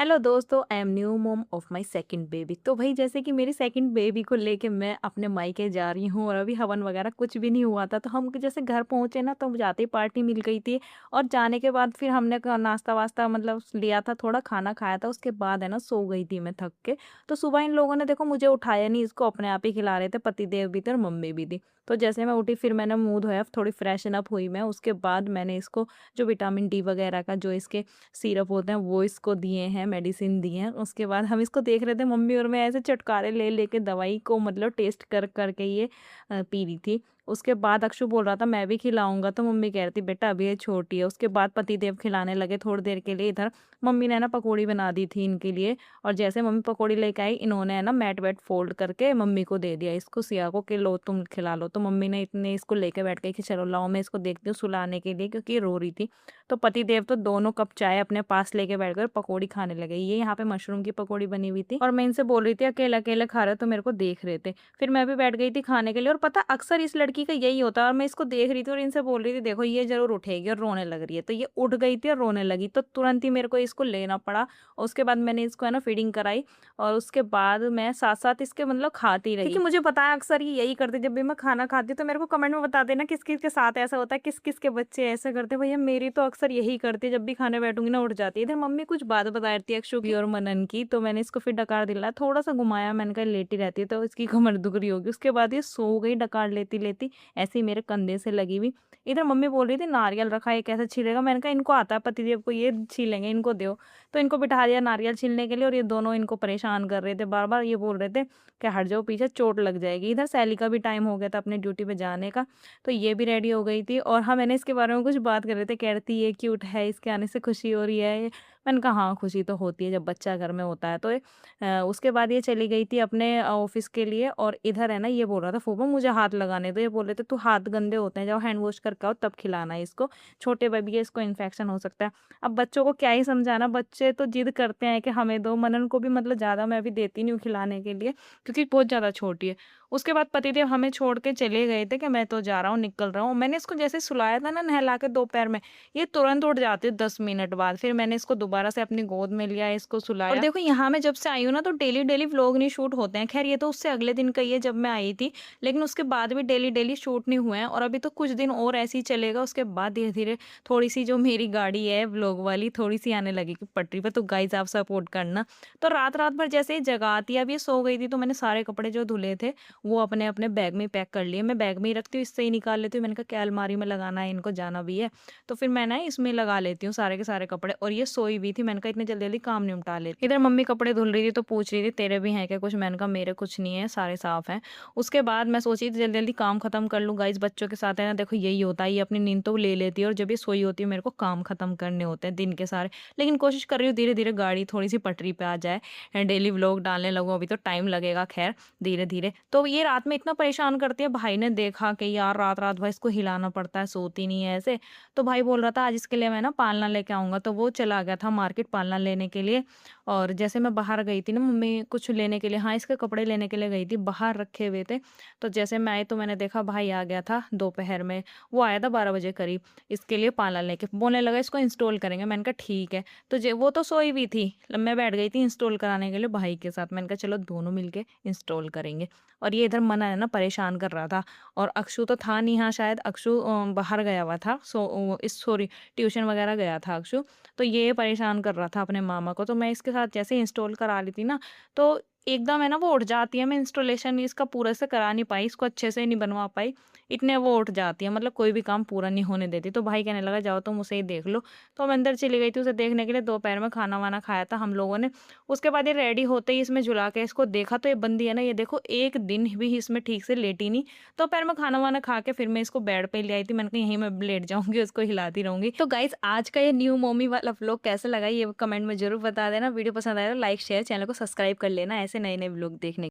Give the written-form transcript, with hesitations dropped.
Hello दोस्तों, I am new mom of my second baby. तो भाई जैसे कि मेरी सेकंड बेबी को लेके मैं अपने मायके जा रही हूँ और अभी हवन वगैरह कुछ भी नहीं हुआ था। तो हम जैसे घर पहुंचे ना, तो जाते ही पार्टी मिल गई थी। और जाने के बाद फिर हमने नाश्ता वास्ता मतलब लिया था, थोड़ा खाना खाया था। उसके बाद है ना सो गई थी मैं थक के। तो सुबह इन लोगों ने देखो मुझे उठाया नहीं, इसको अपने आप ही खिला रहे थे, पति देव भी थे और मम्मी भी थी। तो जैसे मैं उठी फिर मैंने मुंह धोया, थोड़ी फ्रेशन अप हुई मैं। उसके बाद मैंने इसको जो विटामिन डी वगैरह का जो इसके सिरप होते हैं वो इसको दिए हैं, मेडिसिन दी हैं। उसके बाद हम इसको देख रहे थे, मम्मी और मैं ऐसे चटकारे ले लेके दवाई को मतलब टेस्ट कर करके ये पी रही थी। उसके बाद अक्षु बोल रहा था मैं भी खिलाऊंगा, तो मम्मी कह रही थी बेटा अभी ये छोटी है। उसके बाद पतिदेव खिलाने लगे थोड़ी देर के लिए। इधर मम्मी ने ना पकौड़ी बना दी थी इनके लिए। और जैसे मम्मी पकौड़ी लेके आई, इन्होंने है ना मैट वेट फोल्ड करके मम्मी को दे दिया, इसको सिया को कि लो तुम खिला लो। तो मम्मी ने इतने इसको लेके बैठ गई कि चलो लाओ मैं इसको देखती हूँ सुलाने के लिए, क्योंकि ये रो रही थी। तो पतिदेव तो दोनों कप चाय अपने पास लेके बैठ गए, पकौड़ी खाने लगे। ये यहाँ पे मशरूम की पकौड़ी बनी हुई थी और मैं इनसे बोल रही थी अकेले अकेले खा रहे हो, तो मेरे को देख रहे थे। फिर मैं भी बैठ गई थी खाने के लिए। और पता अक्सर इस लड़की का यही होता है। और मैं इसको देख रही थी और इनसे बोल रही थी देखो ये जरूर उठेगी और रोने लग रही है। तो ये उठ गई थी और रोने लगी, तो तुरंत ही मेरे को इसको लेना पड़ा। और उसके बाद मैंने इसको है ना फीडिंग कराई। और उसके बाद मैं साथ साथ इसके मतलब खाती रही, क्योंकि मुझे पता है अक्सर ये यही करते जब भी मैं खाना खाती हूँ। तो मेरे को कमेंट में बता देना किस किस के साथ ऐसा होता है, किस किस के बच्चे ऐसे करते हैं। भैया मेरी तो अक्सर यही करती है, जब भी खाने बैठूंगी ना उठ जाती है। इधर मम्मी कुछ बात बता रही थी अक्षु की और मनन की, तो मैंने इसको फिर डकार दिलाया, थोड़ा सा घुमाया। मैंने कहा लेटी रहती है तो इसकी कमर दुख रही होगी। उसके बाद ये सो गई डकार लेती लेती, ऐसे ही मेरे कंधे से लगी हुई। इधर मम्मी बोल रही थी नारियल रखा है कैसे छीलेगा। मैंने कहा इनको आता है पतिदेव को, ये छीलेंगे, इनको दो। तो इनको बिठा दिया नारियल छीलने के लिए और ये दोनों इनको परेशान कर रहे थे बार बार। ये बोल रहे थे कि हट जाओ पीछे, चोट लग जाएगी। इधर सैली का भी टाइम हो गया था अपने ड्यूटी पे जाने का। तो ये भी रेडी हो गई थी और हाँ मैंने इसके बारे में कुछ बात कर रहे थे, कह रही थी ये क्यूट है, इसके आने से खुशी हो रही है। मैंने कहा हाँ खुशी तो होती है जब बच्चा घर में होता है। तो उसके बाद ये चली गई थी अपने ऑफिस के लिए। और इधर है ना ये बोल रहा था फूफा मुझे हाथ लगाने दो। ये बोल रहे थे तू हाथ गंदे होते हैं, जाओ हैंड वॉश करके आओ तब खिलाना है इसको, छोटे बेबी है इसको इन्फेक्शन हो सकता है। अब बच्चों को क्या ही समझाना, बच्चे तो जिद करते हैं कि हमें दो। मनन को भी मतलब ज़्यादा मैं अभी देती नहीं हूँ खिलाने के लिए, क्योंकि बहुत ज़्यादा छोटी है। उसके बाद पतिदेव हमें छोड़ के चले गए थे कि मैं तो जा रहा हूँ, निकल रहा हूँ। मैंने इसको जैसे सुलाया था ना नहला के दोपहर में, ये तुरंत उठ जाती है 10 मिनट बाद। फिर मैंने इसको दोबारा से अपनी गोद में लिया, इसको सुलाया। और देखो यहाँ मैं जब से आई हूँ ना, तो डेली डेली व्लॉग नहीं शूट होते हैं। खैर ये तो उससे अगले दिन का ही है जब मैं आई थी, लेकिन उसके बाद भी डेली डेली शूट नहीं हुए हैं। और अभी तो कुछ दिन और ऐसे ही चलेगा। उसके बाद धीरे धीरे थोड़ी सी जो मेरी गाड़ी है व्लॉग वाली थोड़ी सी आने लगेगी पटरी पर। तो गाइज आप सपोर्ट करना। तो रात रात भर जैसे ही जगाती, अब ये सो गई थी तो मैंने सारे कपड़े जो धुले थे वो अपने अपने बैग में पैक कर लिए। मैं बैग में ही रखती हूँ, इससे ही निकाल लेती हूँ। मैंने कहा क्या अलमारी में लगाना है, इनको जाना भी है। तो फिर मैं ना इसमें लगा लेती हूँ सारे के सारे कपड़े। और ये सोई हुई थी, मैंने कहा इतने जल्दी जल्दी काम निपटा लेती। इधर मम्मी कपड़े धुल रही थी तो पूछ रही थी तेरे भी हैं क्या कुछ। मैंने कहा मेरे कुछ नहीं है, सारे साफ हैं। उसके बाद मैं सोची थी जल्दी जल्दी काम खत्म कर लूँ। गाइस बच्चों के साथ है ना देखो यही होता है, ये अपनी नींद तो ले लेती है और जब ये सोई होती है मेरे को काम खत्म करने होते हैं दिन के सारे। लेकिन कोशिश कर रही हूँ धीरे धीरे गाड़ी थोड़ी सी पटरी पे आ जाए, डेली व्लॉग डालने लगूँ। अभी तो टाइम लगेगा खैर, धीरे धीरे। तो ये रात में इतना परेशान करती है, भाई ने देखा कि यार रात रात भर इसको हिलाना पड़ता है, सोती नहीं है ऐसे। तो भाई बोल रहा था आज इसके लिए मैं ना पालना लेके आऊंगा। तो वो चला गया था मार्केट पालना लेने के लिए। और जैसे मैं बाहर गई थी ना मम्मी कुछ लेने के लिए, हाँ इसके कपड़े लेने के लिए गई थी, बाहर रखे हुए थे। तो जैसे मैं आई तो मैंने देखा भाई आ गया था दोपहर में। वो आया था 12 बजे करीब, इसके लिए पालना लेके बोलने लगा इसको इंस्टॉल करेंगे। मैंने कहा ठीक है। तो वो तो सोई हुई थी, मैं बैठ गई थी इंस्टॉल कराने के लिए भाई के साथ। मैंने कहा चलो दोनों मिलके इंस्टॉल करेंगे। और ये इधर मना है ना परेशान कर रहा था। और अक्षु तो था नहीं, हाँ शायद अक्षु बाहर गया हुआ था, सॉरी ट्यूशन वगैरह गया था अक्षु। तो ये परेशान कर रहा था अपने मामा को। तो मैं इसके साथ जैसे इंस्टॉल करा ली थी ना, तो एकदम है ना वो उठ जाती है। मैं इंस्टॉलेशन इसका पूरा से करा नहीं पाई, इसको अच्छे से नहीं बनवा पाई, इतने वो उठ जाती है, मतलब कोई भी काम पूरा नहीं होने देती। तो भाई कहने लगा जाओ तुम उसे ही देख लो। तो मैं अंदर चली गई थी उसे देखने के लिए। दोपहर में खाना वाना खाया था हम लोगों ने। उसके बाद ये रेडी होते ही इसमें झुला के इसको देखा, तो ये बंदी है ना ये देखो एक दिन भी इसमें ठीक से लेटी नहीं। दोपहर में खाना वाना खा के फिर मैं इसको बेड पे ले आई थी। मैंने कहा यहीं मैं लेट जाऊंगी, उसको हिलाती रहूंगी। तो गाइज आज का ये न्यू मॉमी वाला व्लॉग कैसा लगा ये कमेंट में जरूर बता देना। वीडियो पसंद आया तो लाइक शेयर, चैनल को सब्सक्राइब कर लेना ऐसे नए नए व्लॉग देखने